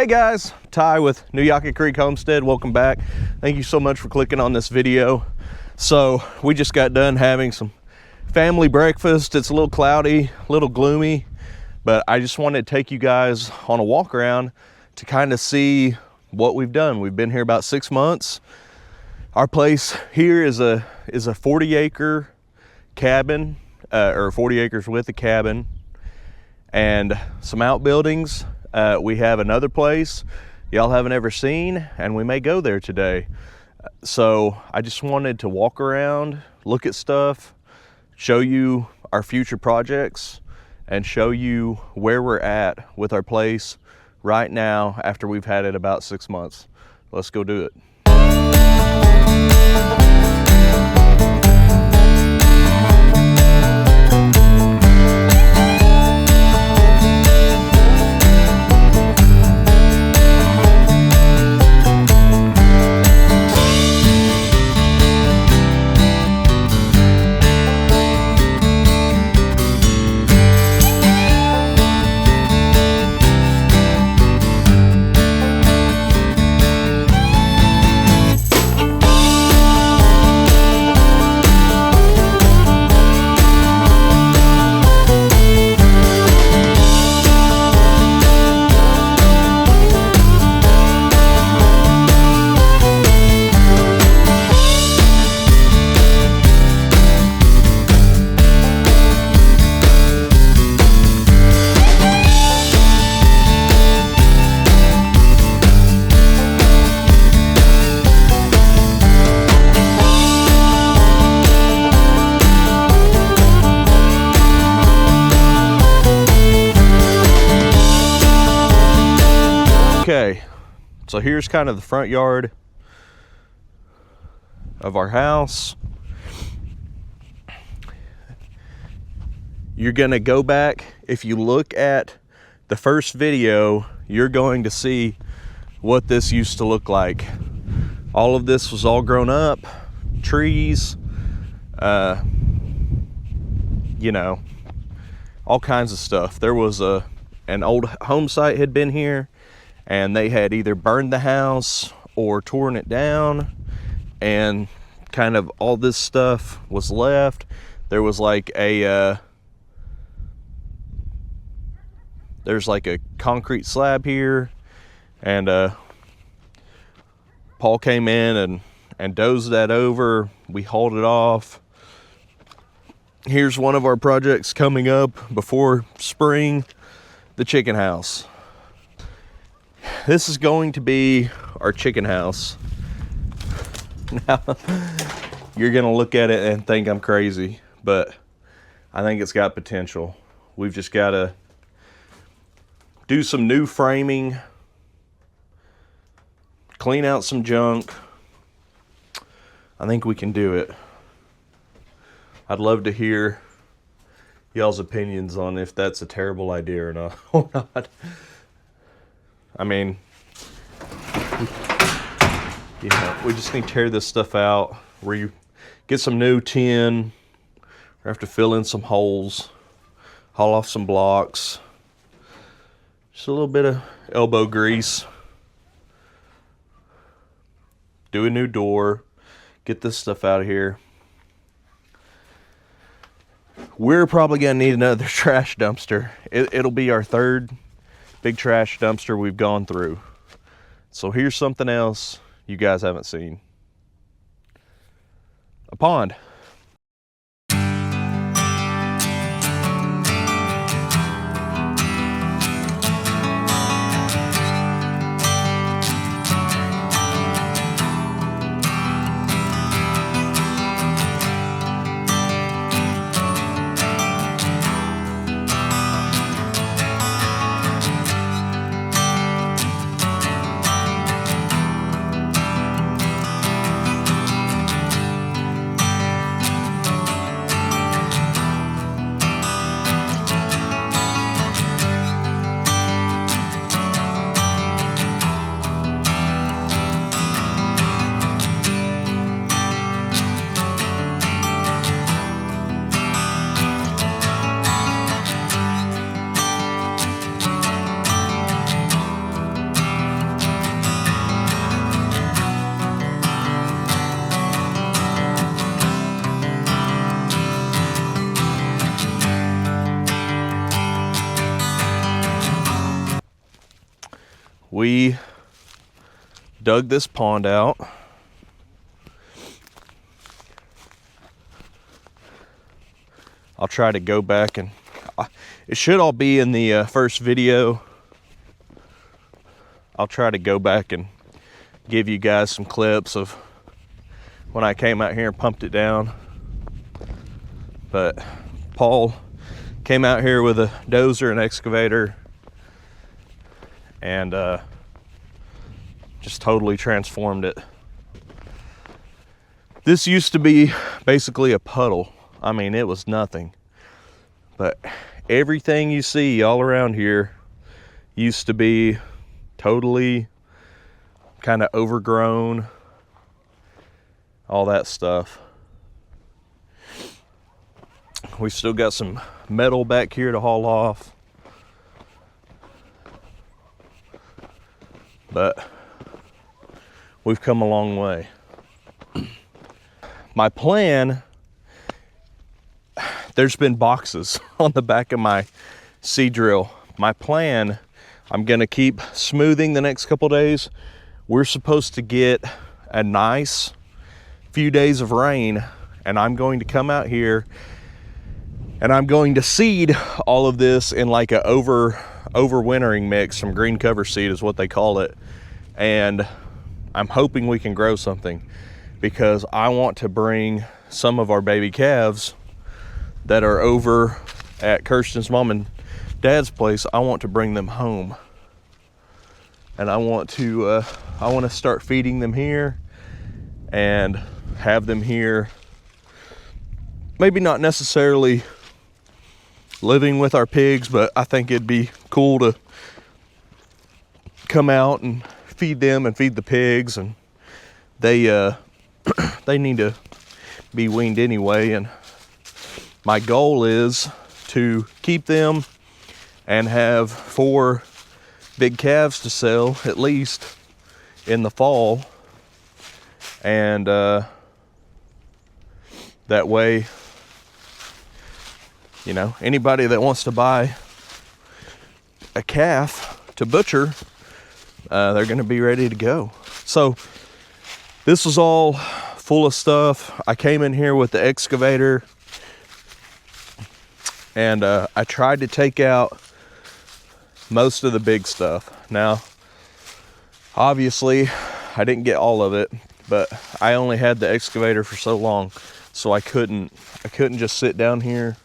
Hey guys, Ty with New Acre Creek Homestead. Welcome back. Thank you so much for clicking on this video. So we just got done having some family breakfast. It's a little cloudy, a little gloomy, but I just wanted to take you guys on a walk around to kind of see what we've done. We've been here about 6 months. Our place here is a 40-acre cabin, or 40 acres with a cabin and some outbuildings. We have another place y'all haven't ever seen, and we may go there today. So I just wanted to walk around, look at stuff, show you our future projects, and show you where we're at with our place right now after we've had it about 6 months. Let's go do it. Okay, so here's kind of the front yard of our house. You're gonna go back, if you look at the first video, you're going to see what this used to look like. All of this was all grown up, trees, you know, all kinds of stuff. There was an old home site had been here, and they had either burned the house or torn it down, and kind of all this stuff was left. There was like a there's like a concrete slab here, and Paul came in and dozed that over. We hauled it off. Here's one of our projects coming up before spring, the chicken house. This is going to be our chicken house. Now, you're gonna look at it and think I'm crazy, but I think it's got potential. We've just gotta do some new framing, clean out some junk. I think we can do it. I'd love to hear y'all's opinions on if that's a terrible idea or not. I mean, you know, we just need to tear this stuff out, get some new tin. We have to fill in some holes, haul off some blocks, just a little bit of elbow grease, do a new door, get this stuff out of here. We're probably gonna need another trash dumpster. It'll be our third big trash dumpster we've gone through. So here's something else you guys haven't seen. A pond. we dug this pond out. I'll try to go back and it should all be in the first video. I'll try to go back and give you guys some clips of when I came out here and pumped it down. But Paul came out here with a dozer and excavator and just totally transformed it. This used to be basically a puddle. I mean, it was nothing. But everything you see all around here used to be totally kind of overgrown, all that stuff. We still got some metal back here to haul off. But we've come a long way. My plan, there's been boxes on the back of my seed drill. My plan, I'm gonna keep smoothing the next couple days. We're supposed to get a nice few days of rain, and I'm going to come out here and I'm going to seed all of this in like a overwintering mix. Some green cover seed is what they call it. And I'm hoping we can grow something, because I want to bring some of our baby calves that are over at Kirsten's mom and dad's place. I want to bring them home, and I want to start feeding them here and have them here. Maybe not necessarily living with our pigs, but I think it'd be cool to come out and feed them and feed the pigs. And they need to be weaned anyway. And my goal is to keep them and have 4 big calves to sell at least in the fall. And that way, you know, anybody that wants to buy a calf to butcher, they're going to be ready to go. So this was all full of stuff. I came in here with the excavator, and I tried to take out most of the big stuff. Now, obviously, I didn't get all of it, but I only had the excavator for so long, so I couldn't just sit down here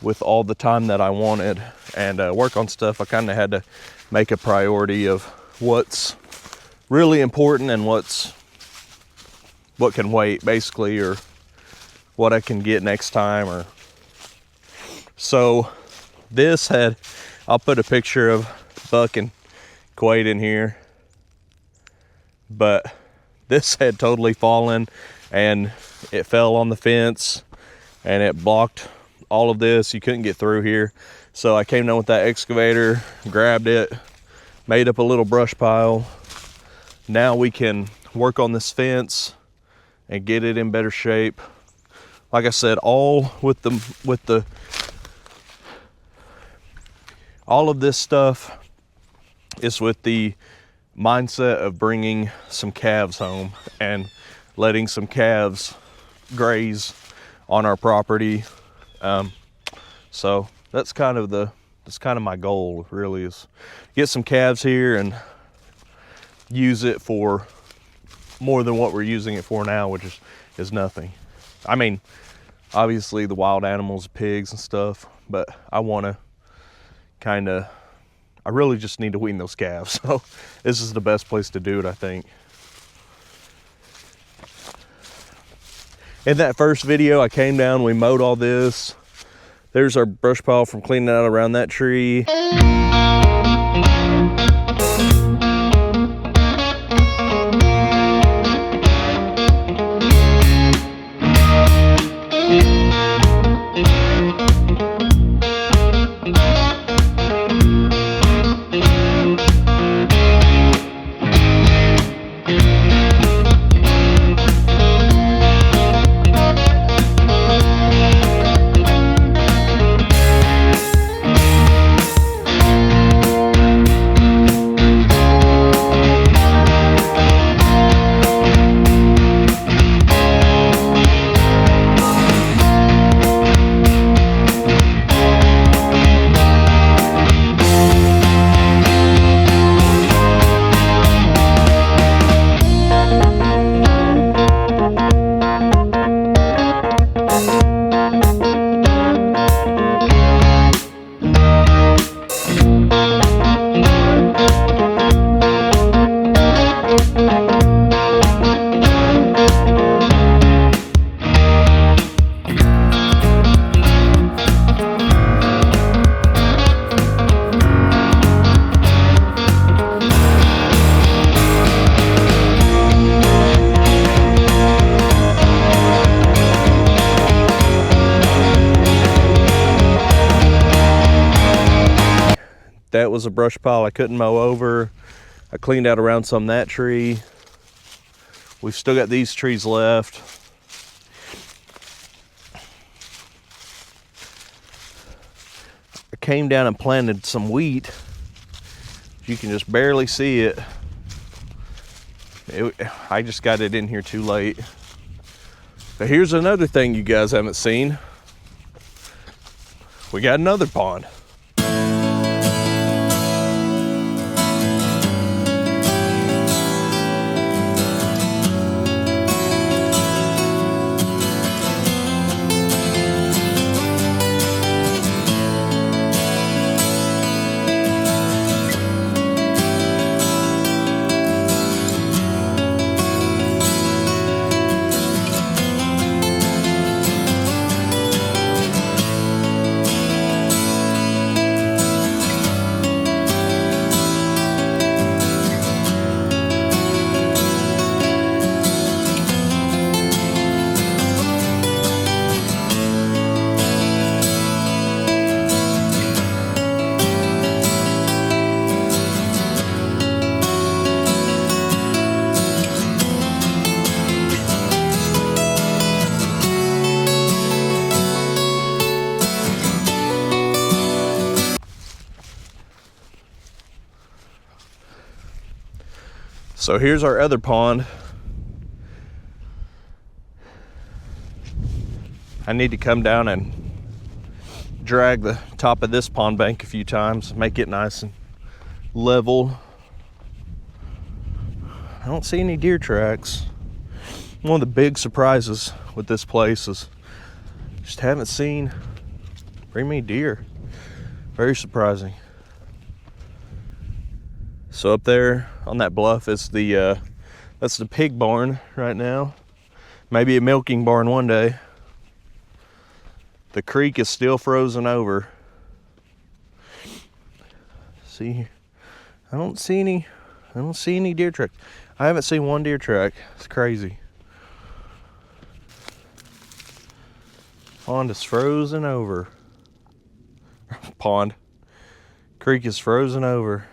with all the time that I wanted and work on stuff. I kind of had to make a priority of what's really important and what can wait, basically, or what I can get next time. Or so this had, I'll put a picture of Buck and Quaid in here, but this had totally fallen and it fell on the fence and it blocked all of this. You couldn't get through here. So I came down with that excavator, grabbed it, made up a little brush pile. Now we can work on this fence and get it in better shape. Like I said, all of this stuff is with the mindset of bringing some calves home and letting some calves graze on our property. So that's kind of my goal, really, is get some calves here and use it for more than what we're using it for now, which is nothing. I mean, obviously the wild animals, pigs and stuff, but I really just need to wean those calves. So this is the best place to do it, I think. In that first video, I came down, we mowed all this. There's our brush pile from cleaning out around that tree. was a brush pile I couldn't mow over. I cleaned out around some of that tree. We've still got these trees left. I came down and planted some wheat. You can just barely see it. I just got it in here too late. But here's another thing you guys haven't seen. We got another pond. So here's our other pond. I need to come down and drag the top of this pond bank a few times, make it nice and level. I don't see any deer tracks. One of the big surprises with this place is just haven't seen very many deer. Very surprising. So up there on that bluff is that's the pig barn right now. Maybe a milking barn one day. The creek is still frozen over. See, I don't see any deer tracks. I haven't seen one deer track. It's crazy. Pond is frozen over. Pond. Creek is frozen over.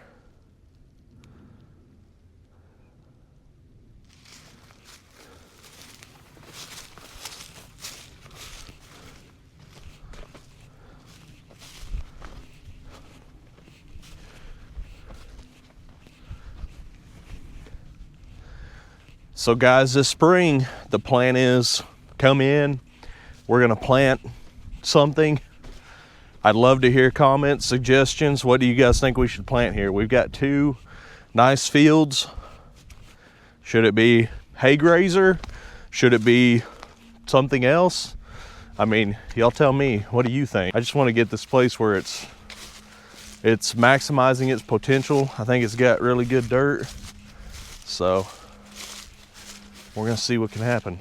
So guys, this spring, the plan is come in, we're gonna plant something. I'd love to hear comments, suggestions. What do you guys think we should plant here? We've got 2 nice fields. Should it be hay grazer? Should it be something else? I mean, y'all tell me, what do you think? I just wanna get this place where it's maximizing its potential. I think it's got really good dirt. So, we're gonna see what can happen.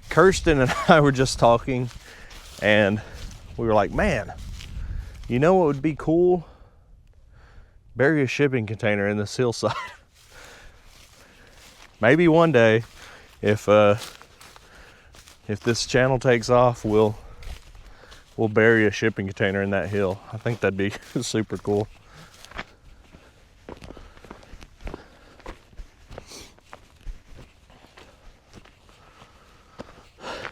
Kirsten and I were just talking and we were like, man, you know what would be cool? Bury a shipping container in this hillside. Maybe one day, if this channel takes off, we'll bury a shipping container in that hill. I think that'd be super cool.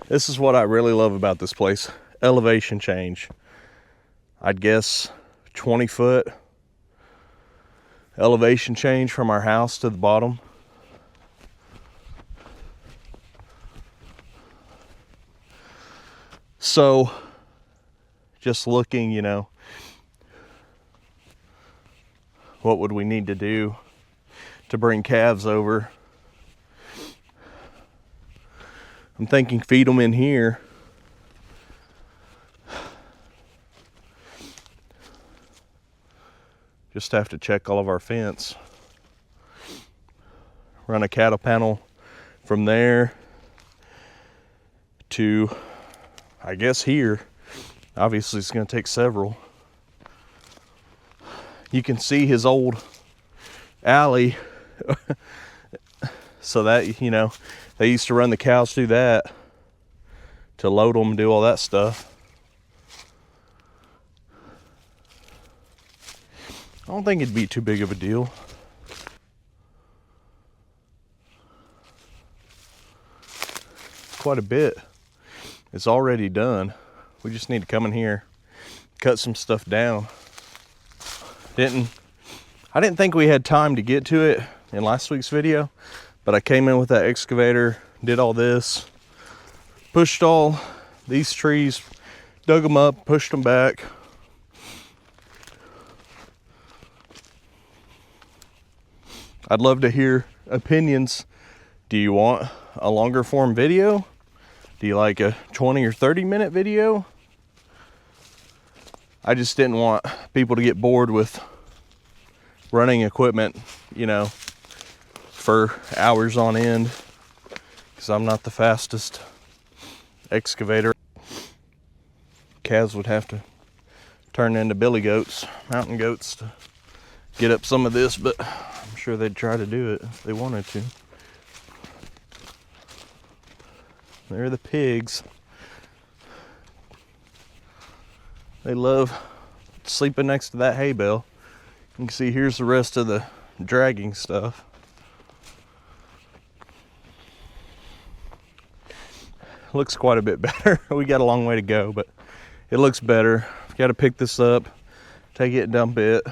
This is what I really love about this place. Elevation change. I'd guess 20 foot elevation change from our house to the bottom. So just looking, you know, what would we need to do to bring calves over? I'm thinking feed them in here. Just have to check all of our fence. Run a cattle panel from there to, I guess, here. Obviously it's going to take several. You can see his old alley. So that, you know, they used to run the cows through that to load them and do all that stuff. I don't think it'd be too big of a deal. Quite a bit. It's already done. We just need to come in here, cut some stuff down. I didn't think we had time to get to it in last week's video, but I came in with that excavator, did all this, pushed all these trees, dug them up, pushed them back. I'd love to hear opinions. Do you want a longer form video? Do you like a 20 or 30-minute video? I just didn't want people to get bored with running equipment, you know, for hours on end, because I'm not the fastest excavator. Calves would have to turn into billy goats, mountain goats, to get up some of this, but I'm sure they'd try to do it if they wanted to. There are the pigs. They love sleeping next to that hay bale. You can see here's the rest of the dragging stuff. Looks quite a bit better. We got a long way to go, but it looks better. Got to pick this up, take it, dump it.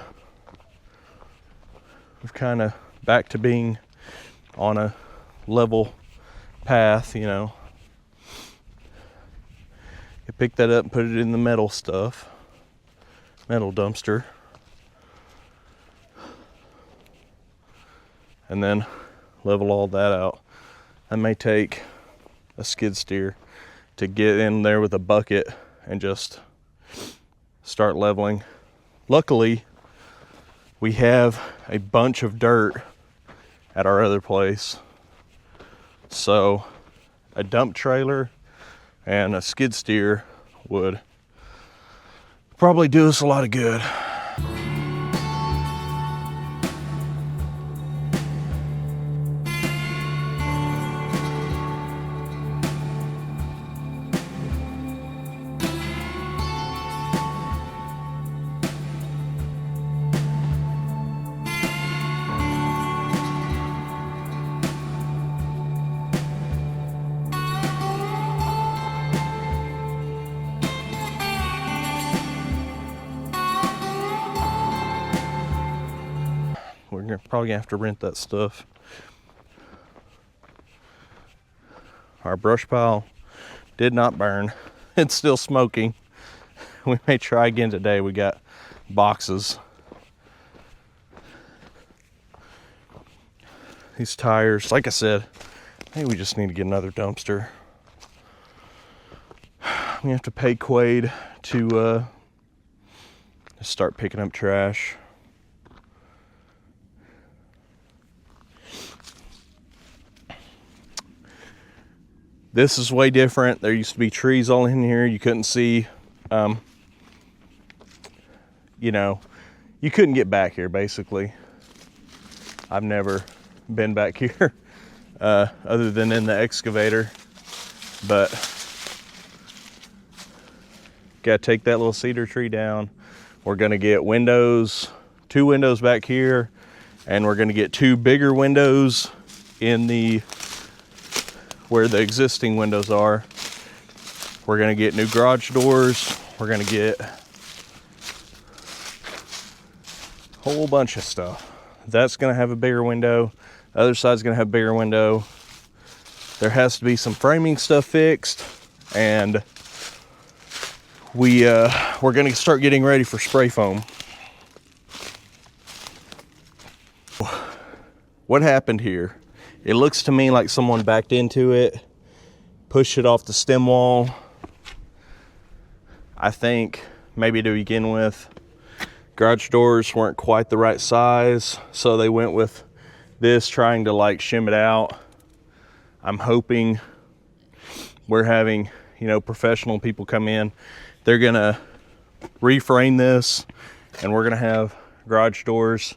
We're kind of back to being on a level path, you know. You pick that up and put it in the metal stuff, metal dumpster. And then level all that out. I may take a skid steer to get in there with a bucket and just start leveling. Luckily, we have a bunch of dirt at our other place. So a dump trailer and a skid steer would probably do us a lot of good. We're probably gonna have to rent that stuff. Our brush pile did not burn. It's still smoking. We may try again today. We got boxes. These tires, like I said, I think we just need to get another dumpster. We have to pay Quaid to start picking up trash. This is way different. There used to be trees all in here. You couldn't see, you know, you couldn't get back here basically. I've never been back here other than in the excavator, but gotta take that little cedar tree down. We're gonna get windows, 2 windows back here, and we're gonna get 2 bigger windows in the where the existing windows are. We're gonna get new garage doors. We're gonna get a whole bunch of stuff. That's gonna have a bigger window. The other side's gonna have a bigger window. There has to be some framing stuff fixed, and we're gonna start getting ready for spray foam. What happened here? It looks to me like someone backed into it, pushed it off the stem wall. I think maybe to begin with, garage doors weren't quite the right size, so they went with this, trying to like shim it out. I'm hoping we're having, you know, professional people come in. They're gonna reframe this, and we're gonna have garage doors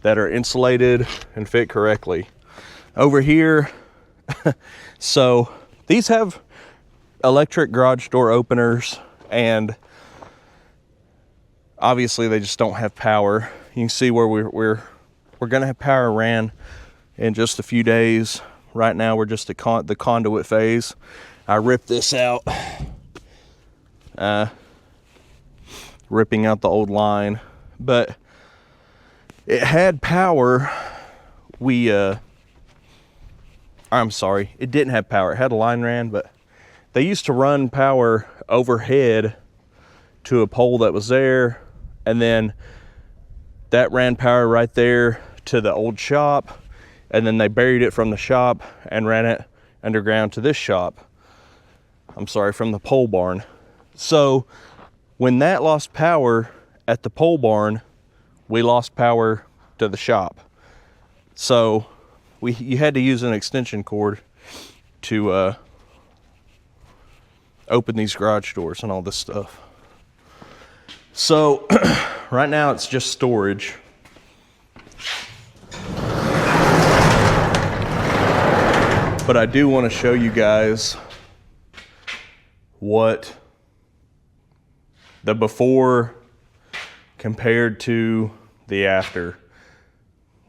that are insulated and fit correctly. Over here, so these have electric garage door openers, and obviously they just don't have power. You can see where we're gonna have power ran in just a few days. Right now we're just at the conduit phase. I ripped this out, ripping out the old line, but it had power. I'm sorry, it didn't have power. It had a line ran, but they used to run power overhead to a pole that was there, and then that ran power right there to the old shop, and then they buried it from the shop and ran it underground to this shop. I'm sorry, from the pole barn. So when that lost power at the pole barn, we lost power to the shop. So you had to use an extension cord to open these garage doors and all this stuff. So right now it's just storage. But I do want to show you guys what the before compared to the after.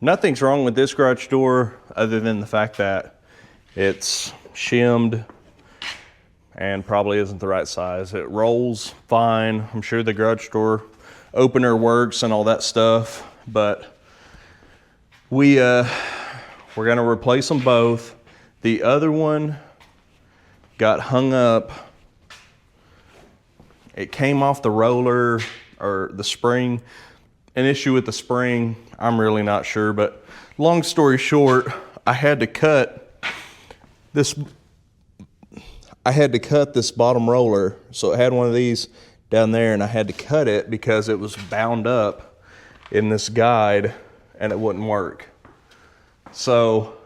Nothing's wrong with this garage door other than the fact that it's shimmed and probably isn't the right size. It rolls fine. I'm sure the garage door opener works and all that stuff, but we're gonna replace them both. The other one got hung up. It came off the roller or the spring. An issue with the spring, I'm really not sure, but long story short, I had to cut this bottom roller. So it had one of these down there, and I had to cut it because it was bound up in this guide and it wouldn't work. So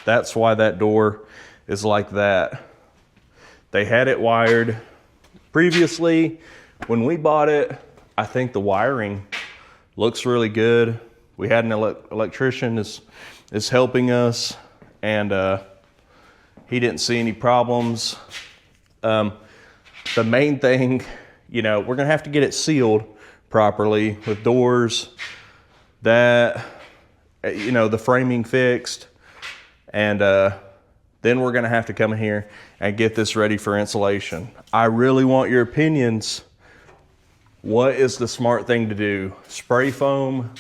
that's why that door is like that. They had it wired previously. When we bought it, I think the wiring looks really good. We had an electrician is helping us, and he didn't see any problems. The main thing, we're gonna have to get it sealed properly with doors, that, the framing fixed, and then we're gonna have to come in here and get this ready for insulation. I really want your opinions. What is the smart thing to do? Spray foam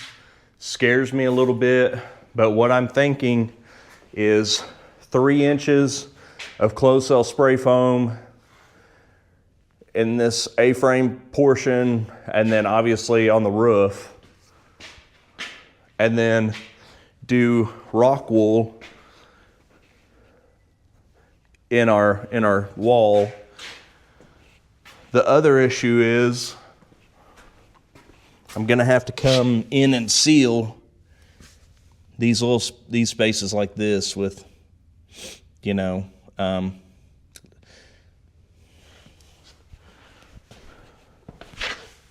scares me a little bit, but what I'm thinking is 3 inches of closed cell spray foam in this A-frame portion, and then obviously on the roof, and then do rock wool in our wall. The other issue is I'm gonna have to come in and seal these spaces like this with,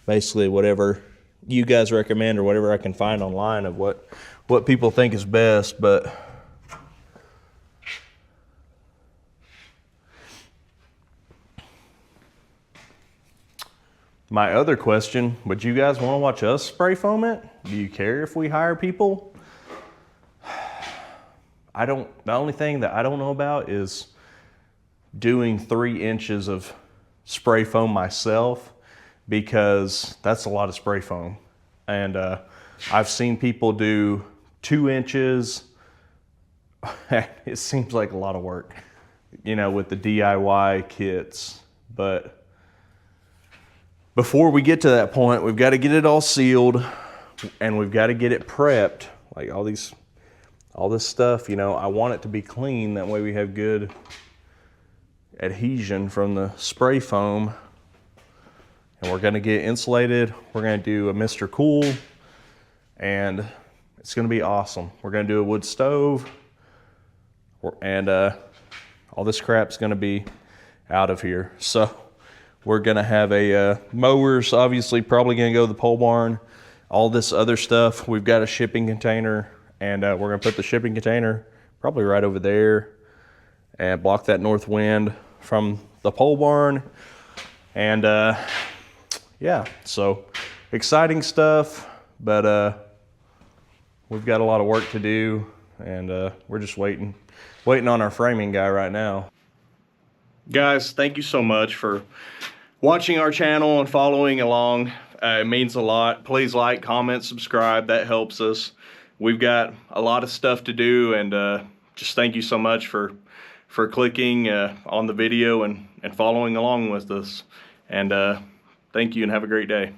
basically whatever you guys recommend or whatever I can find online of what people think is best. But my other question, would you guys want to watch us spray foam it? Do you care if we hire people? The only thing that I don't know about is doing 3 inches of spray foam myself, because that's a lot of spray foam. And I've seen people do 2 inches. It seems like a lot of work, with the DIY kits. But before we get to that point, we've got to get it all sealed, and we've got to get it prepped. Like all this stuff, I want it to be clean. That way we have good adhesion from the spray foam. And we're gonna get insulated. We're gonna do a Mr. Cool, and it's gonna be awesome. We're gonna do a wood stove, and all this crap's gonna be out of here. So we're gonna have a mowers, obviously probably gonna go to the pole barn. All this other stuff, we've got a shipping container, and we're gonna put the shipping container probably right over there and block that north wind from the pole barn. And yeah, so exciting stuff, but we've got a lot of work to do, and we're just waiting on our framing guy right now. Guys, thank you so much for watching our channel and following along. It means a lot. Please like, comment, subscribe. That helps us. We've got a lot of stuff to do, and just thank you so much for clicking on the video and following along with us. And thank you, and have a great day.